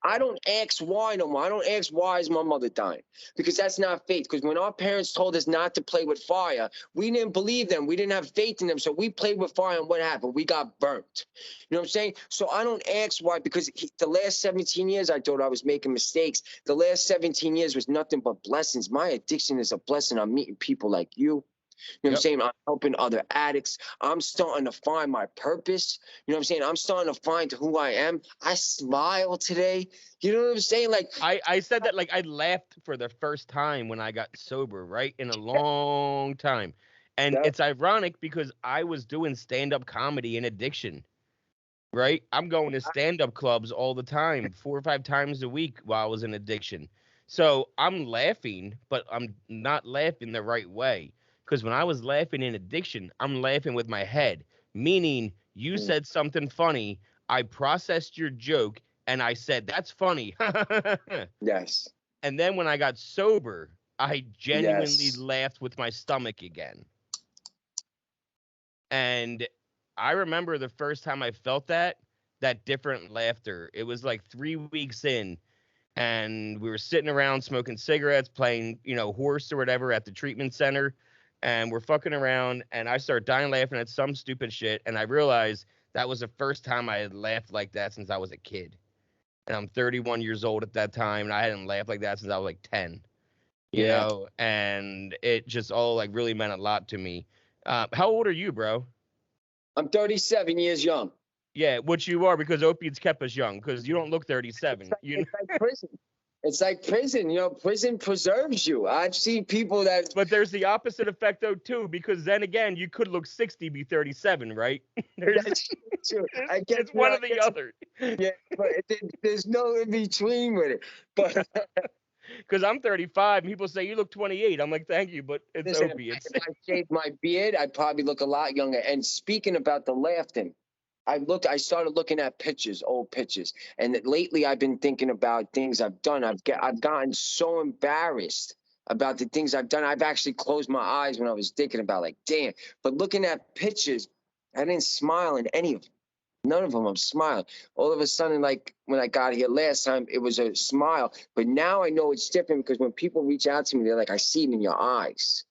Speaker 4: I don't ask why no more. I don't ask why is my mother dying, because that's not faith. Because when our parents told us not to play with fire, we didn't believe them. We didn't have faith in them. So we played with fire, and what happened? We got burnt. You know what I'm saying? So I don't ask why, because the last 17 years I thought I was making mistakes. The last 17 years was nothing but blessings. My addiction is a blessing. I'm meeting people like you. You know what I'm saying? I'm helping other addicts. I'm starting to find my purpose. You know what I'm saying? I'm starting to find who I am. I smile today. You know what I'm saying? Like
Speaker 3: I said that, like, I laughed for the first time when I got sober, right? In a long time. And it's ironic because I was doing stand-up comedy in addiction, right? I'm going to stand-up clubs all the time, 4 or 5 times a week while I was in addiction. So I'm laughing, but I'm not laughing the right way. Because when I was laughing in addiction, I'm laughing with my head, meaning you said something funny, I processed your joke, and I said, that's funny.
Speaker 4: Yes.
Speaker 3: And then when I got sober, I genuinely laughed with my stomach again. And I remember the first time I felt that different laughter. It was like 3 weeks in, and we were sitting around smoking cigarettes, playing, horse or whatever at the treatment center, and we're fucking around, and I start dying laughing at some stupid shit, and I realized that was the first time I had laughed like that since I was a kid. And I'm 31 years old at that time, and I hadn't laughed like that since I was like 10,
Speaker 4: Yeah.
Speaker 3: and it just all like really meant a lot to me. How old are you, bro?
Speaker 4: I'm 37 years young.
Speaker 3: Yeah, which you are, because opiates kept us young, because you don't look 37.
Speaker 4: It's like prison. It's like prison. Prison preserves you. I've seen people that.
Speaker 3: But there's the opposite effect though too, because then again, you could look 60, be 37, right?
Speaker 4: That's true.
Speaker 3: It's one or the other.
Speaker 4: Yeah, but there's no in between with it. But
Speaker 3: because I'm 35, and people say you look 28. I'm like, thank you, but it's
Speaker 4: listen,
Speaker 3: opiates.
Speaker 4: if I shaved my beard, I'd probably look a lot younger. And speaking about the laughing, I started looking at pictures, old pictures, and lately I've been thinking about things I've done. I've gotten so embarrassed about the things I've done. I've actually closed my eyes when I was thinking about, like, damn. But looking at pictures, I didn't smile in any of them. None of them I'm smiling. All of a sudden, like when I got here last time, it was a smile. But now I know it's different, because when people reach out to me, they're like, I see it in your eyes.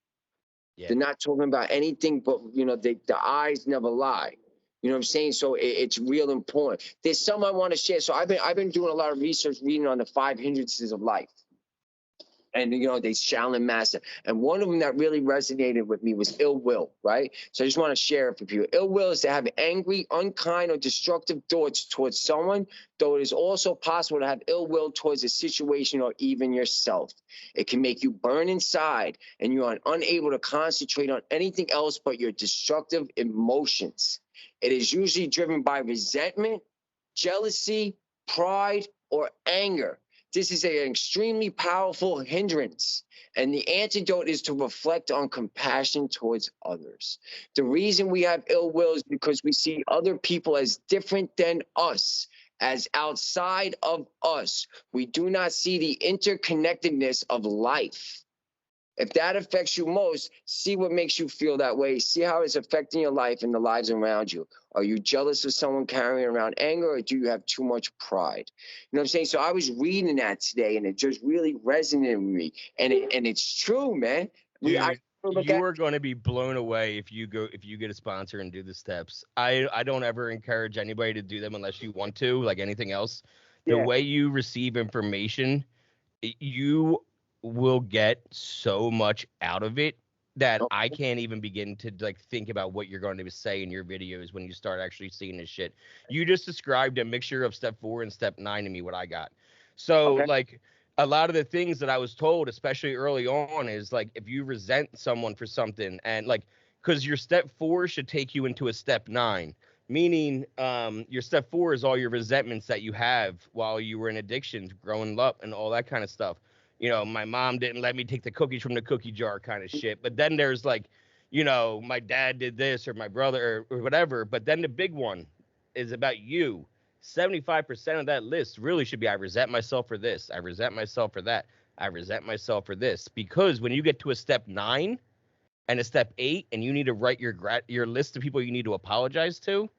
Speaker 3: Yeah.
Speaker 4: They're not talking about anything but, the eyes never lie. You know what I'm saying? So it's real important. There's some I want to share. So I've been doing a lot of research, reading on the 5 hindrances of life. And, they Shaolin master. And one of them that really resonated with me was ill will, right? So I just want to share it with you. Ill will is to have angry, unkind, or destructive thoughts towards someone, though it is also possible to have ill will towards a situation or even yourself. It can make you burn inside, and you are unable to concentrate on anything else but your destructive emotions. It is usually driven by resentment, jealousy, pride, or anger. This is an extremely powerful hindrance, and the antidote is to reflect on compassion towards others. The reason we have ill will is because we see other people as different than us, as outside of us. We do not see the interconnectedness of life. If that affects you most, see what makes you feel that way. See how it's affecting your life and the lives around you. Are you jealous of someone carrying around anger, or do you have too much pride? You know what I'm saying? So I was reading that today, and it just really resonated with me. And it's true, man.
Speaker 3: Dude, you are going to be blown away if you get a sponsor and do the steps. I don't ever encourage anybody to do them unless you want to, like anything else. The way you receive information, you will get so much out of it that I can't even begin to think about what you're going to say in your videos when you start actually seeing this shit. You just described a mixture of step 4 and step 9 to me, what I got. So a lot of the things that I was told, especially early on, is if you resent someone for something, and because your step 4 should take you into a step 9, meaning your step 4 is all your resentments that you have while you were in addiction, growing up, and all that kind of stuff. My mom didn't let me take the cookies from the cookie jar kind of shit. But then there's my dad did this, or my brother, or whatever. But then the big one is about you. 75% of that list really should be, I resent myself for this. I resent myself for that. I resent myself for this. Because when you get to a step 9 and a step 8, and you need to write your list of people you need to apologize to,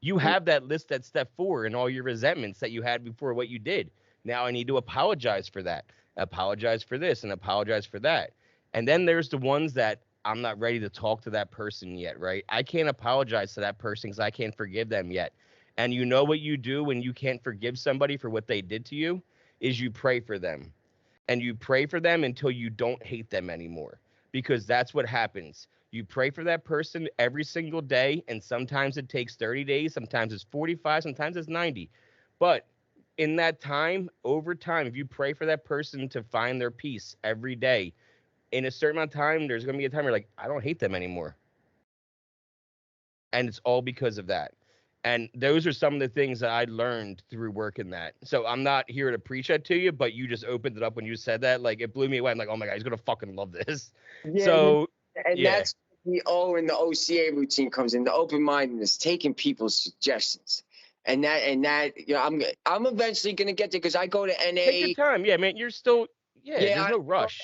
Speaker 3: you have that list at step 4 and all your resentments that you had before what you did. Now I need to apologize for that. Apologize for this and apologize for that. And then there's the ones that I'm not ready to talk to that person yet, right? I can't apologize to that person because I can't forgive them yet. And you know what you do when you can't forgive somebody for what they did to you is you pray for them. And you pray for them until you don't hate them anymore, because that's what happens. You pray for that person every single day, and sometimes it takes 30 days, sometimes it's 45, sometimes it's 90. But in that time, over time, if you pray for that person to find their peace every day, in a certain amount of time, there's going to be a time where I don't hate them anymore. And it's all because of that. And those are some of the things that I learned through working that. So I'm not here to preach that to you, but you just opened it up when you said that. It blew me away. I'm like, oh my God, he's going to fucking love this.
Speaker 4: Yeah,
Speaker 3: so,
Speaker 4: that's the O in the OCA routine comes in, the open-mindedness, taking people's suggestions. And that, I'm eventually gonna get there, because I go to NA.
Speaker 3: Take your time, man. You're still, there's no rush.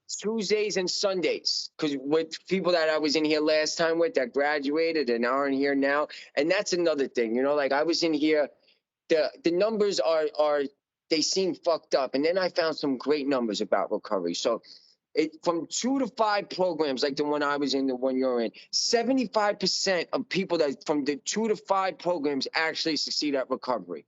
Speaker 4: Tuesdays and Sundays, because with people that I was in here last time with that graduated and aren't here now, and that's another thing. I was in here. The numbers are they seem fucked up. And then I found some great numbers about recovery. So from 2 to 5 programs, like the one I was in, the one you're in, 75% of people that from the 2 to 5 programs actually succeed at recovery.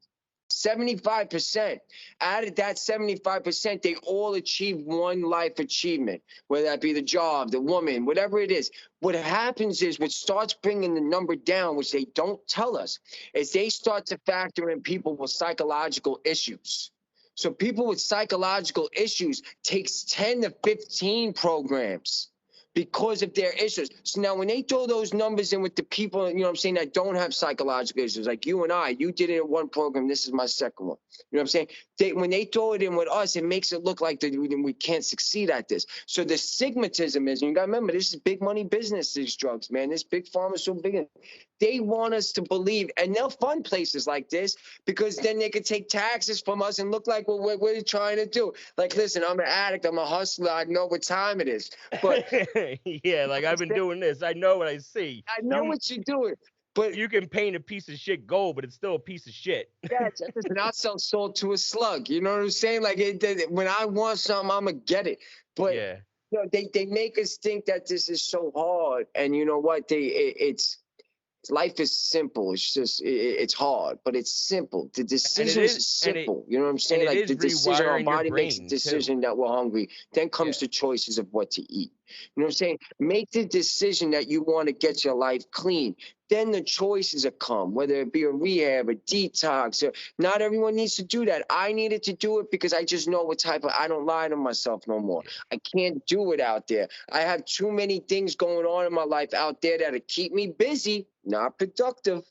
Speaker 4: 75%. Out of that 75%, they all achieve one life achievement, whether that be the job, the woman, whatever it is. What happens is what starts bringing the number down, which they don't tell us, is they start to factor in people with psychological issues. So people with psychological issues takes 10 to 15 programs because of their issues. So now when they throw those numbers in with the people, you know what I'm saying, that don't have psychological issues, like you and I, you did it in one program, this is my second one. You know what I'm saying? When they throw it in with us, it makes it look like that we can't succeed at this. So the stigmatism is, and you got to remember, this is big money business, these drugs, man. This big pharma is so big. They want us to believe, and they'll fund places like this because then they could take taxes from us and look like what we're trying to do. Like, listen, I'm an addict, I'm a hustler, I know what time it is. But
Speaker 3: yeah, like I've been doing this. I know what I see.
Speaker 4: I know what you're doing. But
Speaker 3: you can paint a piece of shit gold, but it's still a piece of shit.
Speaker 4: Yeah, listen, I'll sell salt to a slug. You know what I'm saying? Like, when I want something, I'm going to get it. But
Speaker 3: yeah.
Speaker 4: You know, they make us think that this is so hard. And you know what? Life is simple. It's just, it's hard, but it's simple. The decision is simple. You know what I'm saying? Like the decision, our body makes a decision that we're hungry. Then comes the choices of what to eat. You know what I'm saying? Make the decision that you want to get your life clean. Then the choices will come, whether it be a rehab, a detox. Or, not everyone needs to do that. I needed to do it because I just know what type of, I don't lie to myself no more. I can't do it out there. I have too many things going on in my life out there that'll keep me busy, not productive.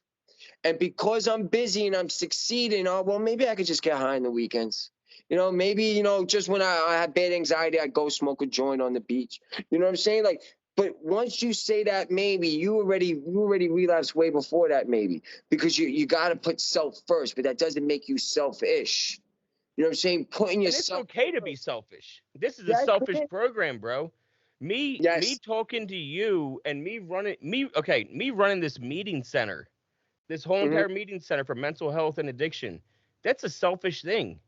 Speaker 4: And because I'm busy and I'm succeeding, well, maybe I could just get high on the weekends. You know, maybe, you know, just when I have bad anxiety, I'd go smoke a joint on the beach. You know what I'm saying? Like, but once you say that, maybe you already relapsed way before that, maybe, because you got to put self first, but that doesn't make you selfish. You know what I'm saying? Putting yourself.
Speaker 3: And it's okay to be selfish. This is a selfish program, bro. Me talking to you and me running this meeting center, this whole entire meeting center for mental health and addiction. That's a selfish thing.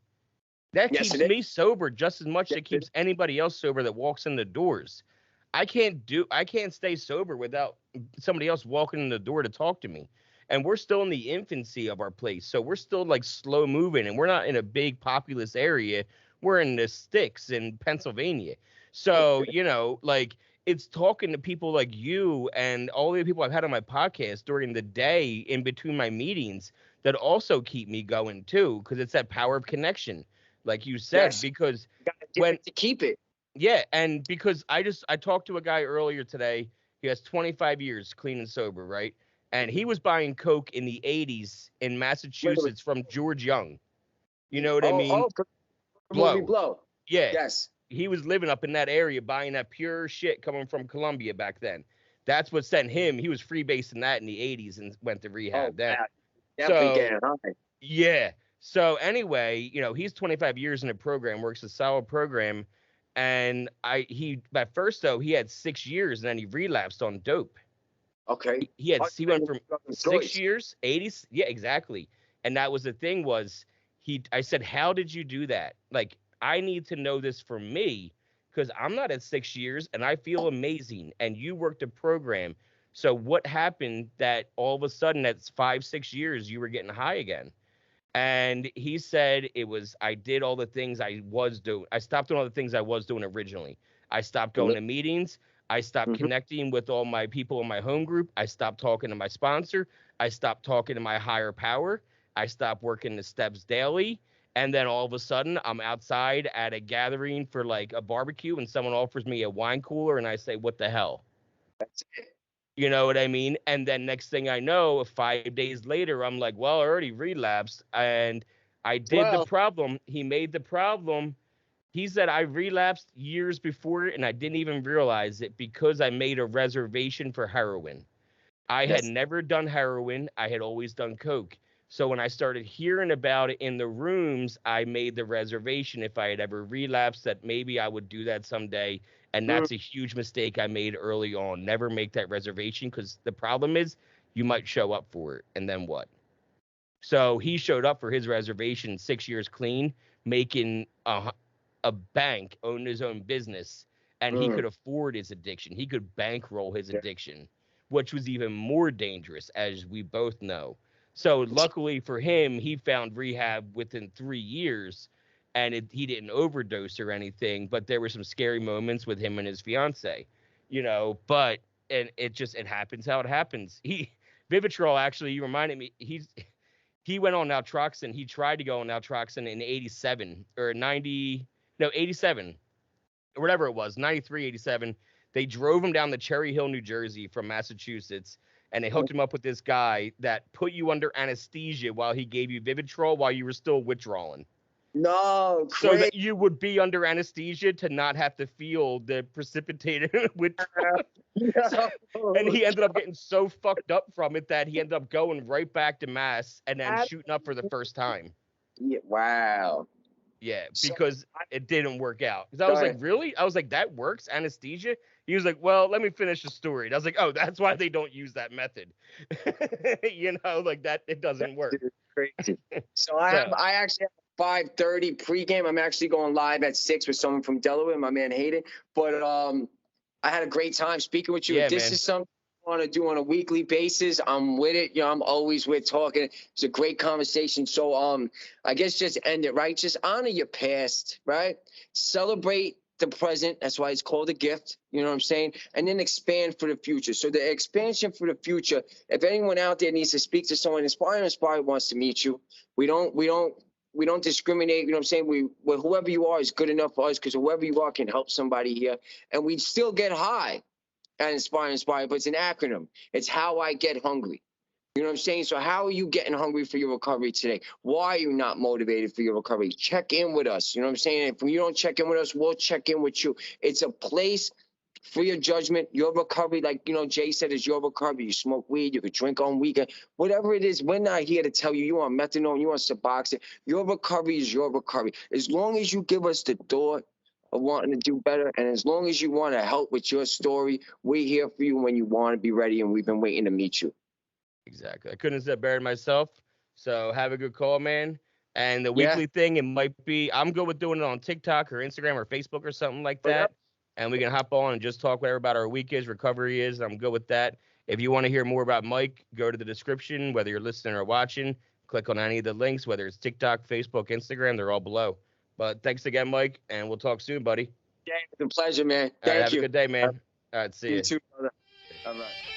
Speaker 3: That keeps me sober just as much as it keeps anybody else sober that walks in the doors. I can't stay sober without somebody else walking in the door to talk to me. And we're still in the infancy of our place. So we're still like slow moving, and we're not in a big populous area. We're in the sticks in Pennsylvania. So, you know, like it's talking to people like you and all the people I've had on my podcast during the day in between my meetings that also keep me going too, because it's that power of connection. Like you said, because
Speaker 4: when to keep it.
Speaker 3: Yeah, and because I talked to a guy earlier today. He has 25 years clean and sober, right? And he was buying coke in the 80s in Massachusetts from George Young. You know what I mean?
Speaker 4: Blow.
Speaker 3: Yeah.
Speaker 4: Yes.
Speaker 3: He was living up in that area buying that pure shit coming from Colombia back then. That's what sent him. He was freebasing that in the 80s and went to rehab then. Yeah. So anyway, you know, he's 25 years in a program, works a solid program. And at first though, he had 6 years and then he relapsed on dope.
Speaker 4: Okay.
Speaker 3: He went from 6 years, 80s. Yeah, exactly. And that was the thing I said, how did you do that? Like, I need to know this for me because I'm not at 6 years and I feel amazing. And you worked a program. So what happened that all of a sudden at 5-6 years, you were getting high again? And he said I did all the things I was doing. I stopped doing all the things I was doing originally. I stopped going to meetings. I stopped connecting with all my people in my home group. I stopped talking to my sponsor. I stopped talking to my higher power. I stopped working the steps daily. And then all of a sudden, I'm outside at a gathering for like a barbecue and someone offers me a wine cooler and I say, what the hell?
Speaker 4: That's it.
Speaker 3: You know what I mean? And then next thing I know, 5 days later, I'm like, well, I already relapsed. And I did the problem. He made the problem. He said I relapsed years before and I didn't even realize it because I made a reservation for heroin. I had never done heroin. I had always done coke. So when I started hearing about it in the rooms, I made the reservation if I had ever relapsed that maybe I would do that someday. And that's a huge mistake I made early on. Never make that reservation because the problem is you might show up for it. And then what? So he showed up for his reservation 6 years clean making a bank, owned his own business, and he could afford his addiction. He could bankroll his addiction, which was even more dangerous, as we both know. So luckily for him, he found rehab within 3 years, and he didn't overdose or anything, but there were some scary moments with him and his fiance, but and it happens how it happens. Vivitrol, actually, you reminded me, he went on naltrexone. He tried to go on naltrexone in 87 or 90, no, 87, or whatever it was, 93, 87. They drove him down to Cherry Hill, New Jersey from Massachusetts, and they hooked him up with this guy that put you under anesthesia while he gave you Vivitrol while you were still withdrawing.
Speaker 4: No,
Speaker 3: so
Speaker 4: crazy.
Speaker 3: that you would be under anesthesia to not have to feel the precipitated withdrawal. And he ended up getting so fucked up from it that he ended up going right back to Mass and then shooting up for the first time.
Speaker 4: Yeah, wow.
Speaker 3: Yeah, because it didn't work out. Because I was like, really? I was like, that works? Anesthesia? He was like, well, let me finish the story. And I was like, oh, that's why they don't use that method. Like that, it doesn't work.
Speaker 4: Crazy. So I actually have 5:30 pregame. I'm actually going live at 6 with someone from Delaware, my man Hayden. But I had a great time speaking with you.
Speaker 3: Yeah,
Speaker 4: if this is something you want to do on a weekly basis, I'm with it. I'm always with talking. It's a great conversation. So I guess just end it, right? Just honor your past, right? Celebrate the present. That's why it's called a gift. You know what I'm saying? And then expand for the future. So the expansion for the future, if anyone out there needs to speak to someone, Inspire wants to meet you. We don't discriminate. You know what I'm saying? Whoever you are is good enough for us, because whoever you are can help somebody here. And we still get high at Inspire, but it's an acronym. It's how I get hungry. You know what I'm saying? So how are you getting hungry for your recovery today? Why are you not motivated for your recovery? Check in with us. You know what I'm saying? If you don't check in with us, we'll check in with you. It's a place for your judgment, your recovery. Like, Jay said, is your recovery. You smoke weed, you could drink on weekend, whatever it is. We're not here to tell you you want methadone, you want Suboxone. Your recovery is your recovery. As long as you give us the thought of wanting to do better, and as long as you want to help with your story, we're here for you when you want to be ready, and we've been waiting to meet you.
Speaker 3: Exactly. I couldn't have said better myself. So have a good call, man. And the weekly thing, it might be, I'm good with doing it on TikTok or Instagram or Facebook or something like that. And we can hop on and just talk whatever about our week is, recovery is. I'm good with that. If you want to hear more about Mike, go to the description, whether you're listening or watching. Click on any of the links, whether it's TikTok, Facebook, Instagram, they're all below. But thanks again, Mike, and we'll talk soon, buddy.
Speaker 4: Yeah, it's a pleasure, man. Thank you.
Speaker 3: Have a good day, man. All right, see you.
Speaker 4: You too, brother. All right.